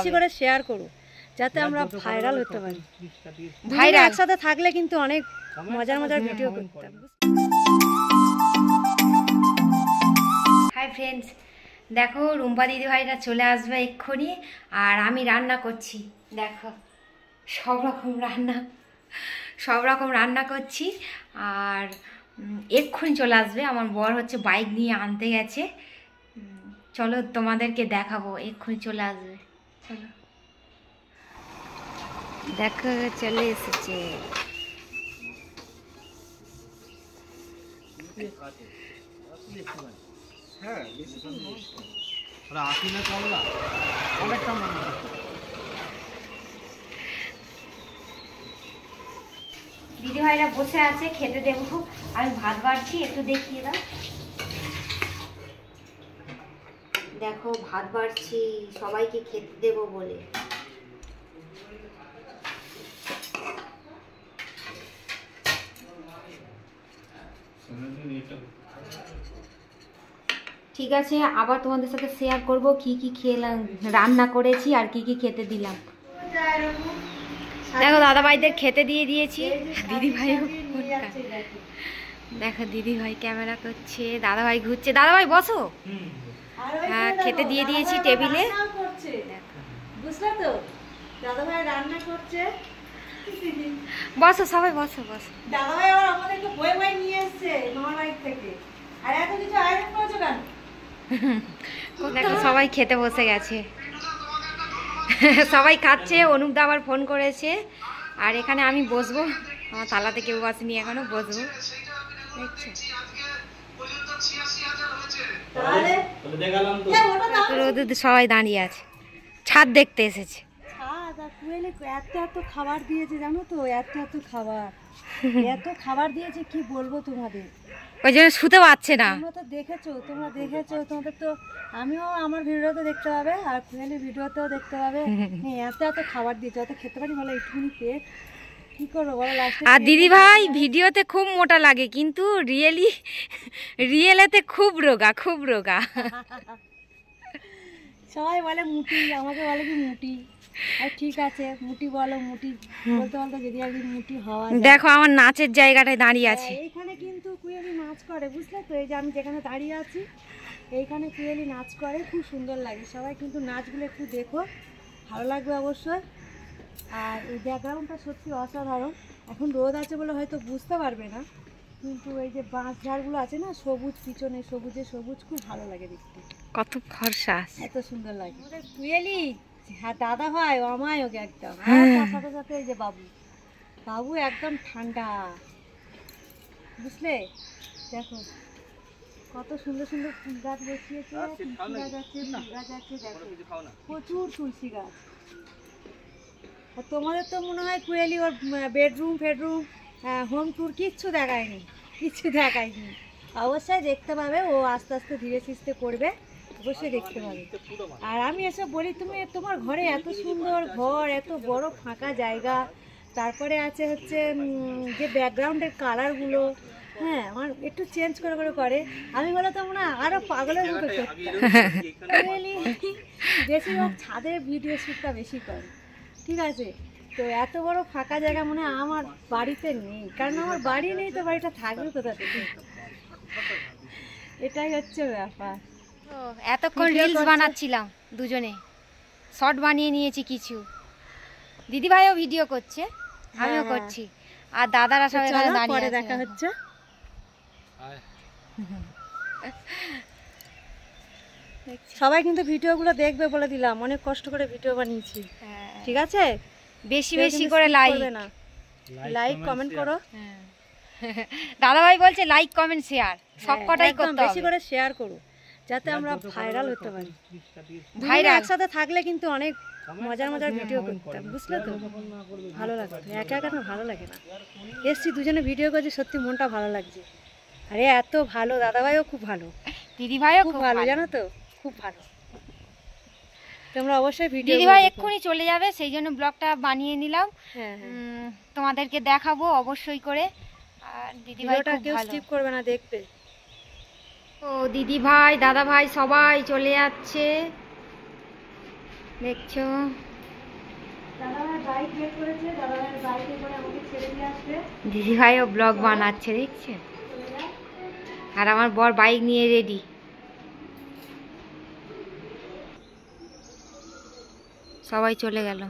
বেশি করে শেয়ার করো যাতে আমরা ভাইরাল হতে পারি। ভাইরাল একসাথে থাকলে কিন্তু অনেক মজার মজার ভিডিও করতাম। হাই ফ্রেন্ডস, দেখো রুম্পা দিদিভাইরা চলে আসবে এক্ষুনি, আর আমি রান্না করছি। দেখো সব রকম রান্না করছি, আর এক্ষুনি চলে আসবে। আমার বর হচ্ছে বাইক নিয়ে আনতে গেছে, চলো তোমাদেরকে দেখাবো, এক্ষুনি চলে আসবে। চলো দেখো চলে এসেছে। দিদিভাইরা বসে আছে, খেতে দেবো। আমি ভাত বাড়ছি, একটু দেখিয়ে দাও। দেখো ভাত বাড়ছি সবাইকে খেতে দেবো বলে। ঠিক আছে, আবার তোমাদের সাথে শেয়ার করব কি কি খেলাম, রান্না করেছি আর কি কি খেতে দিলাম। দেখো দাদাভাইদের খেতে দিয়ে দিয়েছি। দিদিভাই দেখো দিদিভাই ক্যামেরা করছে, দাদাভাই ঘুরছে। দাদাভাই বসো। হ্যাঁ, খেতে দিয়ে দিয়েছি টেবিলে। বুঝলে তো, দাদাভাই রান্না করছে। বসো সবাই, বসো বসো। দাদাভাই আবার আমাদেরকে বই বই নিয়ে এসেছে মামার বাড়ি থেকে। আর এত কিছু আয়োজন করেছো কেন? দেখো সবাই খেতে বসে গেছে, সবাই খাচ্ছে। অনুপ দা আবার ফোন করেছে, আর এখানে আমি বসবো। আমার তালাতে কেউ আসেনি এখনো, বসবো। সবাই দাঁড়িয়ে আছে, ছাদ দেখতে এসেছে। এত খাবার দিয়েছে জানো তো, এত খাবার দিয়েছে কি বলবো তোমাদের। ওই জন্য শুতে পারছে না। তোমরা দেখেছো, তোমাদের তো আমিও আমার ভিডিওতে দেখতে পাবে, আর কুয়েলির ভিডিওতেও দেখতে পাবে। এত খাবার দিয়েছে, অত খেতে পারি বলো, একটুখানি পেট কি করবো বলো। আর দিদি ভাই ভিডিওতে খুব মোটা লাগে, কিন্তু রিয়েলেতে খুব রোগা। সবাই বলে মুটি, আমাকে বলে কি মুটি। আর ঠিক আছে, মুটি বলো, মুটি বলতে বলতে যদি একদিন মুটি হওয়া। দেখো আমার নাচের জায়গাটায় দাঁড়িয়ে আছে। এইখানে কিন্তু কুয়েলি নাচ করে, বুঝলে তো। এই যে আমি যেখানে দাঁড়িয়ে আছি, এইখানে কুয়েলি নাচ করে, খুব সুন্দর লাগে। সবাই কিন্তু নাচগুলো একটু দেখো, ভালো লাগবে অবশ্যই। আর এই ব্যাকগ্রাউন্ডটা সত্যি অসাধারণ। এখন রোদ আছে বলে হয়তো বুঝতে পারবে না, কিন্তু এই যে বাঁশ ঝাড়গুলো আছে না, সবুজ, পিছনে সবুজ, খুব ভালো লাগে দেখতে। কত ফর্সা, এত সুন্দর লাগে কুয়েলি। হ্যাঁ দাদা ভাই আমায় ওকে একদম। তার সাথে এই যে বাবু একদম ঠান্ডা, বুঝলে। দেখো কত সুন্দর সুন্দর ফুল গাছ বসিয়েছে, তুলসী গাছ আছে, দেখো প্রচুর তুলসী গাছ। আর তোমাদের তো মনে হয় কুয়েলি ওর বেডরুম হোম ট্যুর কিচ্ছু দেখায়নি। অবশ্যই দেখতে পাবে, ও আস্তে আস্তে ধীরে সুস্থে করবে, অবশ্যই দেখতে পাবে। আর আমি এসব বলি, তোমার ঘরে এত সুন্দর ঘর, এত বড় ফাঁকা জায়গা, তারপরে আছে হচ্ছে যে ব্যাকগ্রাউন্ডের কালারগুলো, হ্যাঁ আমার একটু চেঞ্জ করে। আমি বলে তো মনে হয় আরো পাগলের মতো বেশিরভাগ ছাদের ভিডিও শ্যুটটা বেশি করে, ঠিক আছে। তো এত বড় ফাঁকা জায়গা মনে হয় আমার বাড়িতে নেই, কারণ আমার বাড়ি নেই তো বাড়িটা থাকবে কোথা থেকে, এটাই হচ্ছে ব্যাপার। এতক্ষণ রিলস বানাচ্ছিলাম, দুজনে শর্ট বানিয়ে নিয়েছি কিছু। দিদিভাইও ভিডিও করছে, আমিও করছি, আর দাদারা সবাই দাঁড়িয়ে আছে। দেখা হচ্ছে। সবাই কিন্তু ভিডিওগুলো দেখবে বলে দিলাম, অনেক কষ্ট করে ভিডিও বানিয়েছি, ঠিক আছে। বেশি করে লাইক কমেন্ট করো। দাদাভাই বলছে লাইক কমেন্ট শেয়ার সবকটাই করতে হবে, বেশি করে শেয়ার করো যাতে আমরা ভাইরাল হতে পারি। ভাইরাল একসাথে থাকলে কিন্তু অনেক মজার ভিডিও করতাম, বুঝলে তো। ভালো লাগতো, একা না ভালো লাগে না। এসছি দুজনে ভিডিও করছি, সত্যি মনটা ভালো লাগছে। আরে এত ভালো, দাদাভাইও খুব ভালো, দিদিভাইও খুব ভালো, জানো তো, খুব ভালো। তোমরা অবশ্যই ভিডিও। দিদিভাই এক্ষুনি চলে যাবে, সেই জন্য ব্লগটা বানিয়ে নিলাম। তোমাদেরকে দেখাবো অবশ্যই করে। আর দিদিভাইটা কেউ স্কিপ করবে না, দেখবে। ও দিদিভাই দাদাভাই সবাই চলে যাচ্ছে। দেখছো দাদাভাই বাইক বের করেছে, দাদাভাই বাইকে করে আমাকে ছেড়ে দিয়ে আসবে। দিদি ভাইও ব্লগ বানাচ্ছে দেখছেন, আর আমার বর বাইক নিয়ে রেডি। সবাই চলে গেল।